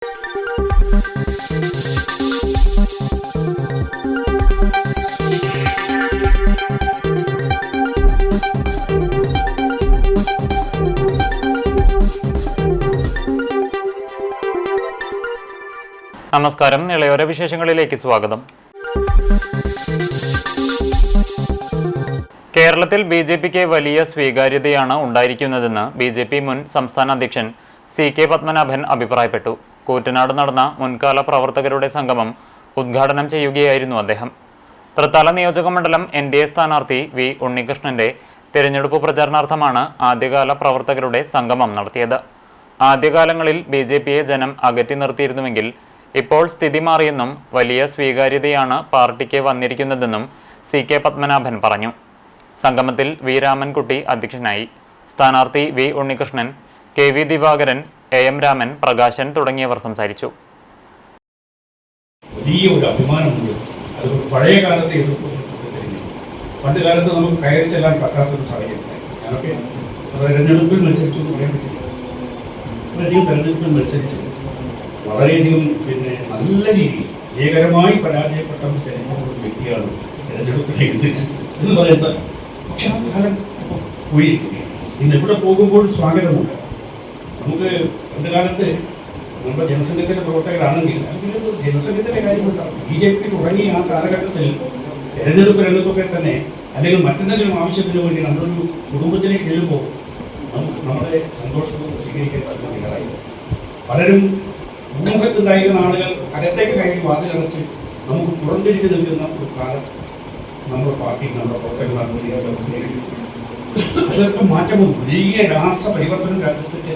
നമസ്കാരം. ഇളയോര വിശേഷങ്ങളിലേക്ക് സ്വാഗതം. കേരളത്തിൽ ബിജെപിക്ക് വലിയ സ്വീകാര്യതയാണ് ഉണ്ടായിരിക്കുന്നതെന്ന് ബിജെപി മുൻ സംസ്ഥാന അധ്യക്ഷൻ CK പത്മനാഭൻ അഭിപ്രായപ്പെട്ടു. കൂറ്റനാട് നടന്ന മുൻകാല പ്രവർത്തകരുടെ സംഗമം ഉദ്ഘാടനം ചെയ്യുകയായിരുന്നു അദ്ദേഹം. തൃത്താല നിയോജകമണ്ഡലം NDA സ്ഥാനാർത്ഥി V ഉണ്ണികൃഷ്ണന്റെ തിരഞ്ഞെടുപ്പ് പ്രചാരണാർത്ഥമാണ് ആദ്യകാല പ്രവർത്തകരുടെ സംഗമം നടത്തിയത്. ആദ്യകാലങ്ങളിൽ ബിജെപിയെ ജനം അകറ്റി നിർത്തിയിരുന്നുവെങ്കിൽ ഇപ്പോൾ സ്ഥിതി മാറിയെന്നും വലിയ സ്വീകാര്യതയാണ് പാർട്ടിക്ക് വന്നിരിക്കുന്നതെന്നും CK പത്മനാഭൻ പറഞ്ഞു. സംഗമത്തിൽ V രാമൻകുട്ടി അധ്യക്ഷനായി. സ്ഥാനാർത്ഥി V Unnikrishnan, KV Divakaran, AM Raman, Prakashan തുടങ്ങിയവർ സംസാരിച്ചു. വലിയൊരു അഭിമാനമുണ്ട്. അത് പഴയ കാലത്തെ പണ്ട് കാലത്ത് നമുക്ക് കയറി ചെല്ലാൻ പറ്റാത്തൊരു സാഹചര്യം. ഞാനൊക്കെ തെരഞ്ഞെടുപ്പിൽ മത്സരിച്ചു എന്ന് പറയാൻ പറ്റില്ല. അത്രയധികം തെരഞ്ഞെടുപ്പിൽ മത്സരിച്ചു വളരെയധികം നല്ല രീതിയിൽ വിജയകരമായി പരാജയപ്പെട്ട ചരിത്രമുള്ള വ്യക്തിയാണ് തെരഞ്ഞെടുപ്പിലേക്ക് എന്ന് പറയാൻ സാധിക്കും. പക്ഷെ ആ കാലം പോയിരിക്കുകയാണ്. ഇന്ന് എവിടെ പോകുമ്പോൾ സ്വാഗതമുണ്ട്. നമുക്ക് പണ്ട് കാലത്ത് നമ്മുടെ ജനസംഘത്തിൻ്റെ പ്രവർത്തകരാണെങ്കിൽ അല്ലെങ്കിൽ ജനസംഘത്തിൻ്റെ കാര്യമുണ്ടാകും. BJP തുടങ്ങിയ ആ കാലഘട്ടത്തിൽ തെരഞ്ഞെടുപ്പ് രംഗത്തൊക്കെ തന്നെ അല്ലെങ്കിൽ മറ്റെന്തെങ്കിലും ആവശ്യത്തിന് വേണ്ടി നമ്മളൊരു കുടുംബത്തിലേക്ക് ചെല്ലുമ്പോൾ നമുക്ക് നമ്മുടെ സന്തോഷവും സ്വീകരിക്കാൻ പറ്റുന്ന നിങ്ങളായി പലരും സമൂഹത്തുണ്ടായിരുന്ന ആളുകൾ അകത്തേക്ക് കയറി വാതിലടച്ച് നമുക്ക് പുറംതിരിച്ച് നിൽക്കുന്ന ഒരു കാലം നമ്മുടെ പാർട്ടി നമ്മുടെ പ്രവർത്തകർ അതൊക്കെ മാറ്റവും വലിയ രാസപരിവർത്തനം രാജ്യത്തിന്റെ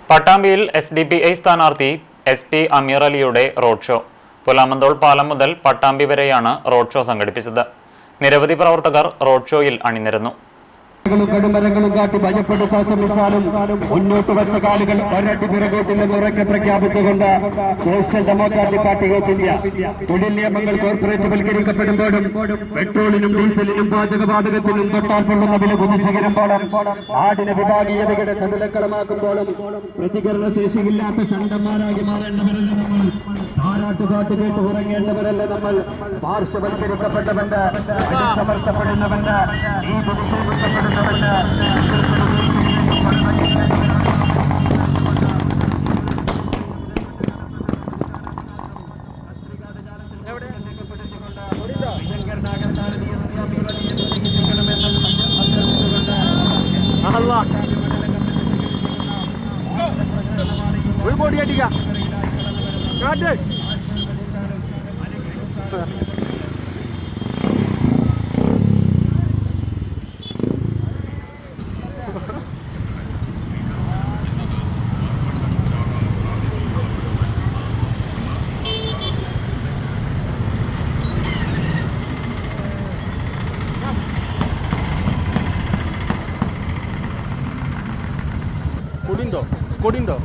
പട്ടാമ്പിയിൽ SDPI സ്ഥാനാർത്ഥി SP അമീർ അലിയുടെ റോഡ് ഷോ. പുലാമന്തോൾ പാലം മുതൽ പട്ടാമ്പി വരെയാണ് റോഡ് ഷോ സംഘടിപ്പിച്ചത്. നിരവധി പ്രവർത്തകർ റോഡ് ഷോയിൽ അണിനിരന്നു. കടുമരങ്ങളും കാട്ടി ഭയപ്പെടുത്താൻ ശ്രമിച്ചാലും മുന്നോട്ട് വെച്ച കാലുകൾ ഒരടി പിറകോട്ടില്ലെന്ന് ഉറക്കെ പ്രഖ്യാപിച്ചുകൊണ്ട് social democratic party of India തൊഴിൽ നിയമങ്ങൾ കോർപ്പറേറ്റ്വൽക്കരിക്കപ്പെടുമ്പോഴും പെട്രോളിനും ഡീസലിനും പാചകവാതകത്തിനും തൊട്ടാൽ പൊള്ളുന്ന വില കുതിച്ചുയരുമ്പോഴും നാടിനെ വിഭാഗീയതയുടെ ചടുലക്കളമാക്കുമ്പോഴും പ്രതികരണ ശേഷിയില്ലാത്ത ഷണ്ടന്മാരാകി മാറേണ്ടവരല്ല നമ്മൾ. താരാട്ടുകാട്ട് കേട്ട് ഉറങ്ങേണ്ടവരല്ല നമ്മൾ. പാർശ്വവൽക്കരിക്കപ്പെട്ടവന്റെ അടിച്ചമർത്തപ്പെടുന്നവന്റെ നീതി നിഷേധിക്കപ്പെടുന്ന ഒരു കോടി അടിക്കാം. കൊടിണ്ടോ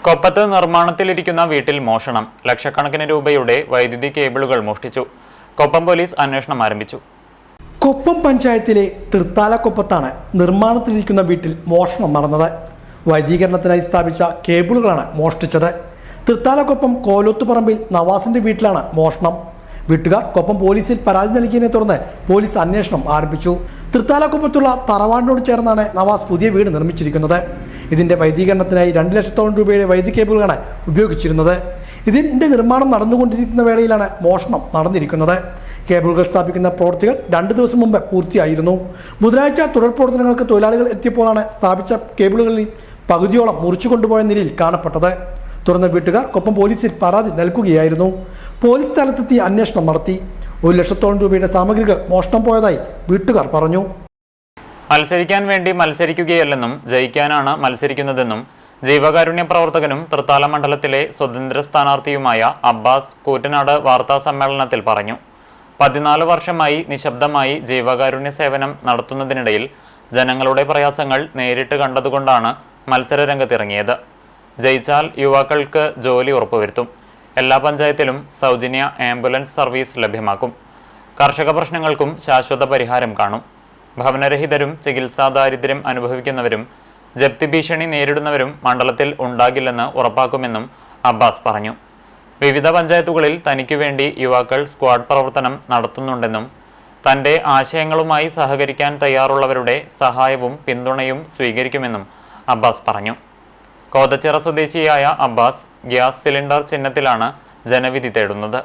കൊപ്പത്ത് നിർമ്മാണത്തിലിരിക്കുന്ന വീട്ടിൽ മോഷണം. ലക്ഷക്കണക്കിന് രൂപയുടെ വൈദ്യുതി കേബിളുകൾ മോഷ്ടിച്ചു. കൊപ്പം പോലീസ് അന്വേഷണം ആരംഭിച്ചു. കൊപ്പം പഞ്ചായത്തിലെ തൃത്താലക്കൊപ്പത്താണ് നിർമ്മാണത്തിലിരിക്കുന്ന വീട്ടിൽ മോഷണം നടന്നത്. വൈദ്യുതീകരണത്തിനായി സ്ഥാപിച്ച കേബിളുകളാണ് മോഷ്ടിച്ചത്. തൃത്താലക്കൊപ്പം കോലോത്തുപറമ്പിൽ നവാസിന്റെ വീട്ടിലാണ് മോഷണം. വീട്ടുകാർ കൊപ്പം പോലീസിൽ പരാതി നൽകിയതിനെ തുടർന്ന് പോലീസ് അന്വേഷണം ആരംഭിച്ചു. തൃത്താലക്കൊപ്പത്തുള്ള തറവാടിനോട് ചേർന്നാണ് നവാസ് പുതിയ വീട് നിർമ്മിച്ചിരിക്കുന്നത്. ഇതിന്റെ വൈദ്യുതീകരണത്തിനായി 2 ലക്ഷത്തോളം രൂപയുടെ വൈദ്യുതി കേബിളുകളാണ് ഉപയോഗിച്ചിരുന്നത്. ഇതിന്റെ നിർമ്മാണം നടന്നുകൊണ്ടിരിക്കുന്ന വേളയിലാണ് മോഷണം നടന്നിരിക്കുന്നത്. കേബിളുകൾ സ്ഥാപിക്കുന്ന പ്രവൃത്തികൾ 2 ദിവസം മുമ്പ് പൂർത്തിയായിരുന്നു. ബുധനാഴ്ച തുടർ പ്രവർത്തനങ്ങൾക്ക് തൊഴിലാളികൾ എത്തിയപ്പോഴാണ് സ്ഥാപിച്ച കേബിളുകളിൽ പകുതിയോളം മുറിച്ചു കൊണ്ടുപോയ നിലയിൽ കാണപ്പെട്ടത്. തുടർന്ന് വീട്ടുകാർ കൊപ്പം പോലീസിൽ പരാതി നൽകുകയായിരുന്നു. പോലീസ് സ്ഥലത്തെത്തി അന്വേഷണം നടത്തി. 1 ലക്ഷത്തോളം രൂപയുടെ സാമഗ്രികൾ മോഷണം പോയതായി വീട്ടുകാർ പറഞ്ഞു. മത്സരിക്കാൻ വേണ്ടി മത്സരിക്കുകയല്ലെന്നും ജയിക്കാനാണ് മത്സരിക്കുന്നതെന്നും ജീവകാരുണ്യ പ്രവർത്തകനും തൃത്താല മണ്ഡലത്തിലെ സ്വതന്ത്ര സ്ഥാനാർത്ഥിയുമായ അബ്ബാസ് കൂറ്റനാട് വാർത്താ സമ്മേളനത്തിൽ പറഞ്ഞു. 14 വർഷമായി നിശബ്ദമായി ജീവകാരുണ്യ സേവനം നടത്തുന്നതിനിടയിൽ ജനങ്ങളുടെ പ്രയാസങ്ങൾ നേരിട്ട് കണ്ടതുകൊണ്ടാണ് മത്സരരംഗത്തിറങ്ങിയത്. ജയിച്ചാൽ യുവാക്കൾക്ക് ജോലി ഉറപ്പുവരുത്തും. എല്ലാ പഞ്ചായത്തിലും സൗജന്യ ആംബുലൻസ് സർവീസ് ലഭ്യമാക്കും. കർഷക പ്രശ്നങ്ങൾക്കും ശാശ്വത പരിഹാരം കാണും. ഭവനരഹിതരും ചികിത്സാ ദാരിദ്ര്യം അനുഭവിക്കുന്നവരും ജപ്തി ഭീഷണി നേരിടുന്നവരും മണ്ഡലത്തിൽ ഉണ്ടാകില്ലെന്ന് ഉറപ്പാക്കുമെന്നും അബ്ബാസ് പറഞ്ഞു. വിവിധ പഞ്ചായത്തുകളിൽ തനിക്കു വേണ്ടി യുവാക്കൾ സ്ക്വാഡ് പ്രവർത്തനം നടത്തുന്നുണ്ടെന്നും തന്റെ ആശയങ്ങളുമായി സഹകരിക്കാൻ തയ്യാറുള്ളവരുടെ സഹായവും പിന്തുണയും സ്വീകരിക്കുമെന്നും അബ്ബാസ് പറഞ്ഞു. കോതച്ചിറ സ്വദേശിയായ അബ്ബാസ് ഗ്യാസ് സിലിണ്ടർ ചിഹ്നത്തിലാണ് ജനവിധി തേടുന്നത്.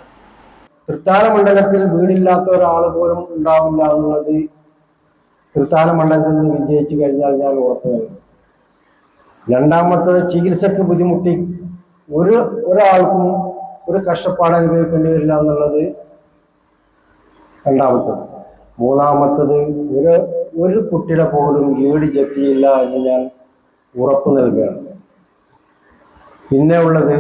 തൃത്താല മണ്ഡലത്തിൽ വീടില്ലാത്ത ഒരാൾ പോലും ഉണ്ടാവില്ല എന്നുള്ളത് തൃത്താല മണ്ഡലത്തിൽ നിന്ന് വിജയിച്ചു കഴിഞ്ഞാൽ ഞാൻ ഉറപ്പു നൽകും. രണ്ടാമത്തത്, ചികിത്സക്ക് ബുദ്ധിമുട്ടി ഒരാൾക്കും ഒരു കഷ്ടപ്പാട് അനുഭവിക്കേണ്ടി വരില്ല എന്നുള്ളത് രണ്ടാമത്തത്. മൂന്നാമത്തത്, ഒരു കുട്ടിയുടെ പോലും വീട് ജപ്തിയില്ല എന്ന് ഞാൻ ഉറപ്പു നൽകുകയാണ്. പിന്നെ ഉള്ളത്,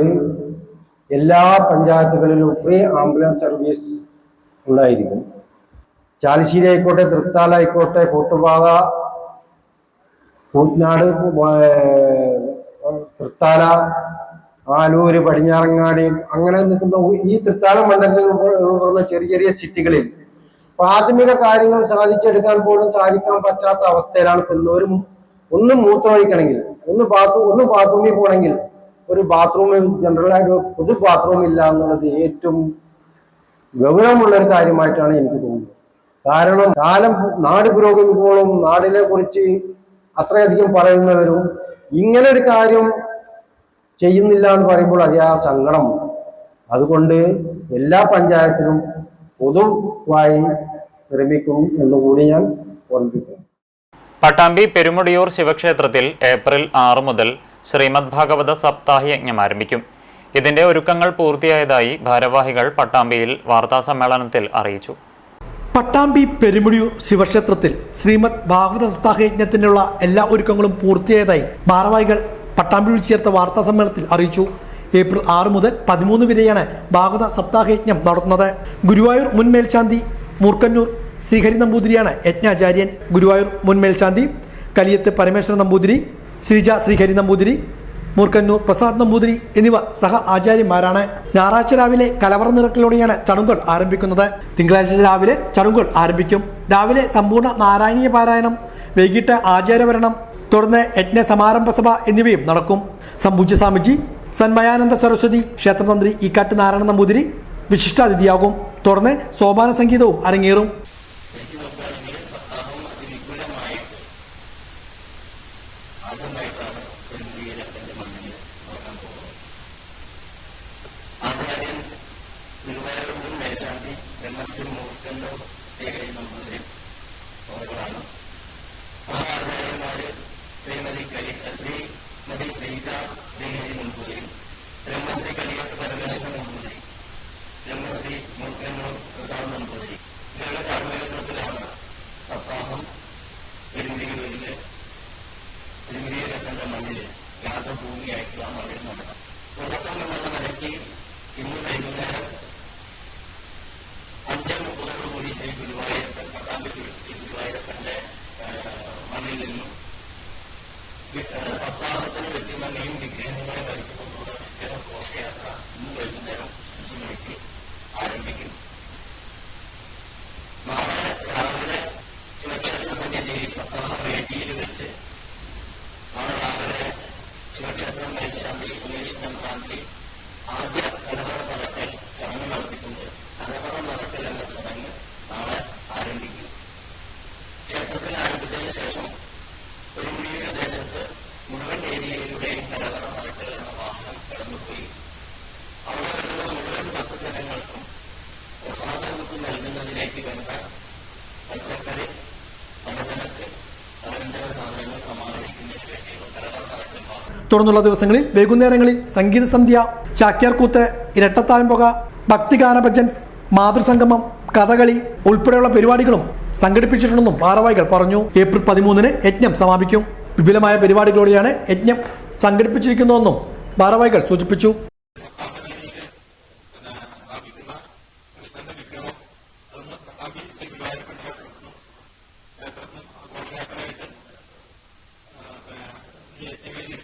എല്ലാ പഞ്ചായത്തുകളിലും ഫ്രീ ആംബുലൻസ് സർവീസ് ഉണ്ടായിരിക്കും. ചാലിശ്ശേരി ആയിക്കോട്ടെ, തൃത്താല ആയിക്കോട്ടെ, കൂട്ടുപാത, കൂറ്റനാട്, തൃത്താല, ആലൂര്, പടിഞ്ഞാറങ്ങാടി, അങ്ങനെ നിൽക്കുന്ന ഈ തൃത്താല മണ്ഡലത്തിൽ ഉൾപ്പെടുന്ന ചെറിയ ചെറിയ സിറ്റികളിൽ പ്രാഥമിക കാര്യങ്ങൾ സാധിച്ചെടുക്കാൻ പോലും സാധിക്കാൻ പറ്റാത്ത അവസ്ഥയിലാണ് എല്ലാവരും. ഒന്ന് മൂത്രമൊഴിക്കണമെങ്കിൽ, ഒന്ന് ബാത്റൂമിൽ പോകണമെങ്കിൽ ഒരു ബാത്റൂമിൽ ജനറലായിട്ട് പൊതു ബാത്റൂം ഇല്ല എന്നുള്ളത് ഏറ്റവും ഗൗരവമുള്ളൊരു കാര്യമായിട്ടാണ് എനിക്ക് തോന്നുന്നത്. കാരണം നാട് പുരോഗമിക്കുമ്പോഴും നാടിനെ കുറിച്ച് അത്രയധികം പറയുന്നവരും ഇങ്ങനെ ഒരു കാര്യം ചെയ്യുന്നില്ല എന്ന് പറയുമ്പോൾ അതിയാ സങ്കടം. അതുകൊണ്ട് എല്ലാ പഞ്ചായത്തിലും പൊതുവായി നിർമ്മിക്കും എന്നുകൂടി ഞാൻ ഓർമ്മിപ്പിക്കുന്നു. പട്ടാമ്പി പെരുമുടിയൂർ ശിവക്ഷേത്രത്തിൽ ഏപ്രിൽ 6 മുതൽ ശ്രീമദ് ഭാഗവത സപ്താഹ യജ്ഞം ആരംഭിക്കും. ഇതിന്റെ ഒരുക്കങ്ങൾ പൂർത്തിയായതായി ഭാരവാഹികൾ പട്ടാമ്പിയിൽ വാർത്താസമ്മേളനത്തിൽ അറിയിച്ചു. പട്ടാമ്പി പെരുമുടിയൂർ ശിവക്ഷേത്രത്തിൽ ശ്രീമദ് ഭാഗവത സപ്താഹ യജ്ഞത്തിനുള്ള എല്ലാ ഒരുക്കങ്ങളും പൂർത്തിയായതായി ഭാരവാഹികൾ പട്ടാമ്പി വിളിച്ചു ചേർത്ത വാർത്താ സമ്മേളനത്തിൽ അറിയിച്ചു. ഏപ്രിൽ 6 മുതൽ 13 വരെയാണ് ഭാഗവത സപ്താഹ യജ്ഞം നടത്തുന്നത്. ഗുരുവായൂർ മുൻ മേൽശാന്തി മൂർക്കന്നൂർ ശ്രീഹരി നമ്പൂതിരിയാണ് യജ്ഞാചാര്യൻ. ഗുരുവായൂർ മുൻ മേൽശാന്തി കലിയത്ത് പരമേശ്വരൻ നമ്പൂതിരി, ശ്രീജ ശ്രീഹരി നമ്പൂതിരി, മൂർക്കന്നൂർ പ്രസാദ് നമ്പൂതിരി എന്നിവർ സഹ ആചാര്യന്മാരാണ്. ഞായറാഴ്ച രാവിലെ കലവറ നിറക്കലോടെയാണ് ചടങ്ങുകൾ ആരംഭിക്കുന്നത്. തിങ്കളാഴ്ച രാവിലെ ചടങ്ങുകൾ ആരംഭിക്കും. രാവിലെ സമ്പൂർണ്ണ നാരായണീയ പാരായണം, വൈകിട്ട് ആചാര്യവരണം, തുടർന്ന് യജ്ഞ സമാരംഭ സഭ എന്നിവയും നടക്കും. സംപൂജ്യ സ്വാമിജി സന്മയാനന്ദ സരസ്വതി ക്ഷേത്രതന്ത്രി ഇക്കാട്ട് നാരായണ നമ്പൂതിരി വിശിഷ്ടാതിഥിയാകും. തുടർന്ന് സോപാന സംഗീതവും അരങ്ങേറും. തുടർന്നുള്ള ദിവസങ്ങളിൽ വൈകുന്നേരങ്ങളിൽ സംഗീത സന്ധ്യ, ചാക്യാർകൂത്ത്, ഇരട്ടത്തായമ്പുക, ഭക്തിഗാന ഭജൻ, മാതൃസംഗമം, കഥകളി ഉൾപ്പെടെയുള്ള പരിപാടികളും സംഘടിപ്പിച്ചിട്ടുണ്ടെന്നും ഭാരവാഹികൾ പറഞ്ഞു. ഏപ്രിൽ 13 യജ്ഞം സമാപിക്കും. വിപുലമായ പരിപാടികളോടെയാണ് യജ്ഞം സംഘടിപ്പിച്ചിരിക്കുന്നതെന്നും ഭാരവാഹികൾ സൂചിപ്പിച്ചു. ായിട്ട്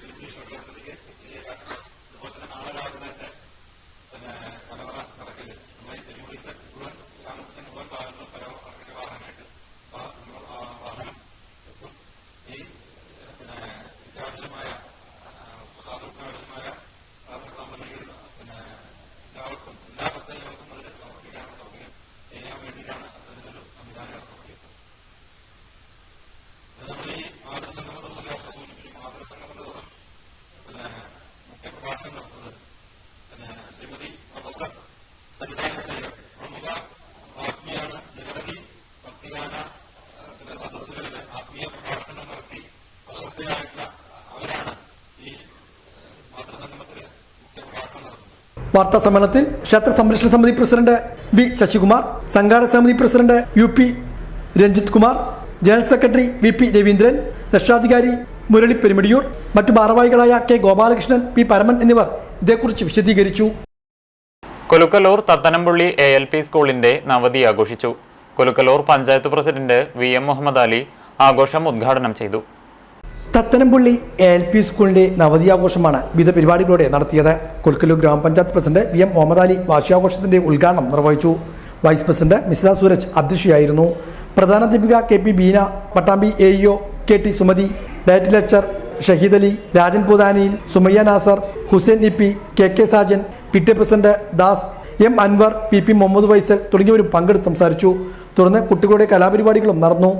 വാർത്താ സമ്മേളനത്തിൽ ക്ഷേത്ര സംരക്ഷണ സമിതി പ്രസിഡന്റ് വി ശശികുമാർ, സംഘാടക സമിതി president UP Ranjith Kumar, general secretary VP Raveendran, രക്ഷാധികാരി മുരളി പെരുമിടിയൂർ, മറ്റു ഭാരവാഹികളായ K ഗോപാലകൃഷ്ണൻ, P പരമൻ എന്നിവർ ഇതേക്കുറിച്ച് വിശദീകരിച്ചു. കൊലുക്കലൂർ തത്തനംപുള്ളി ALP സ്കൂളിന്റെ നവതി ആഘോഷിച്ചു. കൊലുക്കലൂർ പഞ്ചായത്ത് പ്രസിഡന്റ് VM മുഹമ്മദ് അലി ആഘോഷം ഉദ്ഘാടനം ചെയ്തു. തത്തനംപുള്ളി ALP സ്കൂളിന്റെ നവതി ആഘോഷമാണ് വിവിധ പരിപാടികളോടെ നടത്തിയത്. കൊൽക്കലൂർ ഗ്രാമപഞ്ചായത്ത് പ്രസിഡന്റ് VM മുഹമ്മദ് അലി വാർഷികാഘോഷത്തിന്റെ ഉദ്ഘാടനം നിർവഹിച്ചു. വൈസ് പ്രസിഡന്റ് മിസ്ല സൂരജ് അധ്യക്ഷയായിരുന്നു. പ്രധാനാധ്യാപിക KP Beena, Pattambi AEO KT Sumathi, DIET lecturer Shaheed Ali, Rajan Poothaniyil, Sumayya Nasar, Hussain EP, KK Sajan, PTA president Das, M Anwar, PP Muhammad Vaisal തുടങ്ങിയവരും പങ്കെടുത്ത് സംസാരിച്ചു. തുടർന്ന് കുട്ടികളുടെ കലാപരിപാടികളും നടന്നു.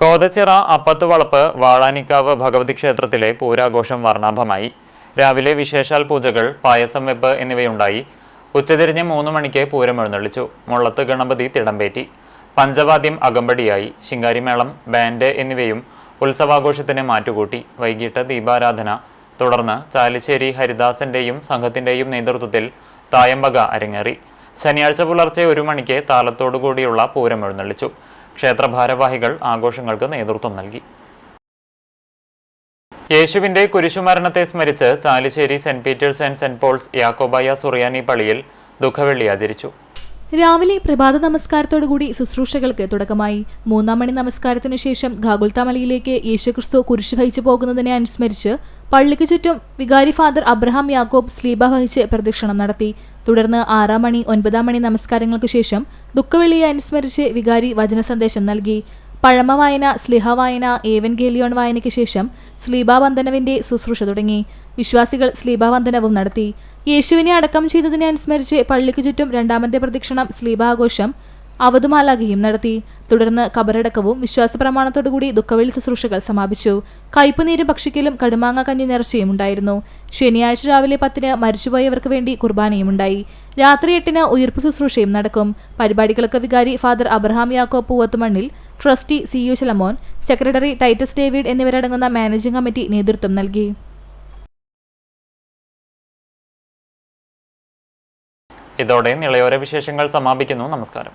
കോതച്ചിറ അപ്പത്തുവളപ്പ് വാഴാനിക്കാവ് ഭഗവതി ക്ഷേത്രത്തിലെ പൂരാഘോഷം വർണ്ണാഭമായി. രാവിലെ വിശേഷാൽ പൂജകൾ, പായസം വെപ്പ് എന്നിവയുണ്ടായി. ഉച്ചതിരിഞ്ഞ് 3 മണിക്ക് പൂരം എഴുന്നള്ളിച്ചു. മുള്ളത്ത് ഗണപതി തിടമ്പേറ്റി. പഞ്ചവാദ്യം അകമ്പടിയായി. ശിങ്കാരിമേളം, ബാൻഡ് എന്നിവയും ഉത്സവാഘോഷത്തിന് മാറ്റുകൂട്ടി. വൈകിട്ട് ദീപാരാധന. തുടർന്ന് ചാലിശ്ശേരി ഹരിദാസന്റെയും സംഘത്തിന്റെയും നേതൃത്വത്തിൽ തായമ്പക അരങ്ങേറി. ശനിയാഴ്ച പുലർച്ചെ 1 മണിക്ക് താലത്തോടുകൂടിയുള്ള പൂരം എഴുന്നള്ളിച്ചു. ക്ഷേത്ര ഭാരവാഹികൾ ആഘോഷങ്ങൾക്ക് നേതൃത്വം നൽകി. യേശുവിന്റെ കുരിശുമരണത്തെ സ്മരിച്ച് Chalissery Saint Peter's and Saint Paul's Yakobaya Suriyani പള്ളിയിൽ ദുഃഖവെള്ളി ആചരിച്ചു. രാവിലെ പ്രഭാത നമസ്കാരത്തോടുകൂടി ശുശ്രൂഷകൾക്ക് തുടക്കമായി. 3-ാം മണി നമസ്കാരത്തിനു ശേഷം ഗാഗുൽത്താമലയിലേക്ക് യേശുക്രിസ്തു കുരിശ് വഹിച്ചു പോകുന്നതിനെ അനുസ്മരിച്ച് പള്ളിക്ക് ചുറ്റും വികാരി ഫാദർ അബ്രഹാം യാക്കോബ് സ്ലീബ വഹിച്ച് പ്രദക്ഷിണം നടത്തി. തുടർന്ന് 6-ാം മണി 9-ാം മണി നമസ്കാരങ്ങൾക്ക് ശേഷം ദുഃഖവെള്ളിയെ അനുസ്മരിച്ച് വികാരി വചന സന്ദേശം നൽകി. പഴമ വായന, സ്ലിഹ വായന, ഏവൻഗേലിയോൺ വായനയ്ക്ക് ശേഷം സ്ലീബാവന്ദനവിന്റെ ശുശ്രൂഷ തുടങ്ങി. വിശ്വാസികൾ സ്ലീബാവന്ദനവും നടത്തി. യേശുവിനെ അടക്കം ചെയ്തതിനെ അനുസ്മരിച്ച് പള്ളിക്ക് ചുറ്റും 2ാമത്തെ പ്രദക്ഷിണം സ്ലീബാഘോഷം അവധുമാലാകയും നടത്തി. തുടർന്ന് കബറടക്കവും വിശ്വാസ പ്രമാണത്തോടുകൂടി ദുഃഖവെള്ളി ശുശ്രൂഷകൾ സമാപിച്ചു. കയ്പുനീരും ഭക്ഷിക്കലും കടുമാങ്ങ കഞ്ഞി നേർച്ചയും ഉണ്ടായിരുന്നു. ശനിയാഴ്ച രാവിലെ 10-ന് മരിച്ചുപോയവർക്ക് വേണ്ടി കുർബാനയും ഉണ്ടായി. രാത്രി 8-ന് ഉയിർപ്പ് ശുശ്രൂഷയും നടക്കും. പരിപാടികൾക്ക് വികാരി father Abraham Yakob Poovathumannil, trustee CU Shalamon, secretary Titus David എന്നിവരടങ്ങുന്ന മാനേജിംഗ് കമ്മിറ്റി നേതൃത്വം നൽകി. ഇതോടെ നിളയോര വിശേഷങ്ങൾ സമാപിക്കുന്നു. നമസ്കാരം.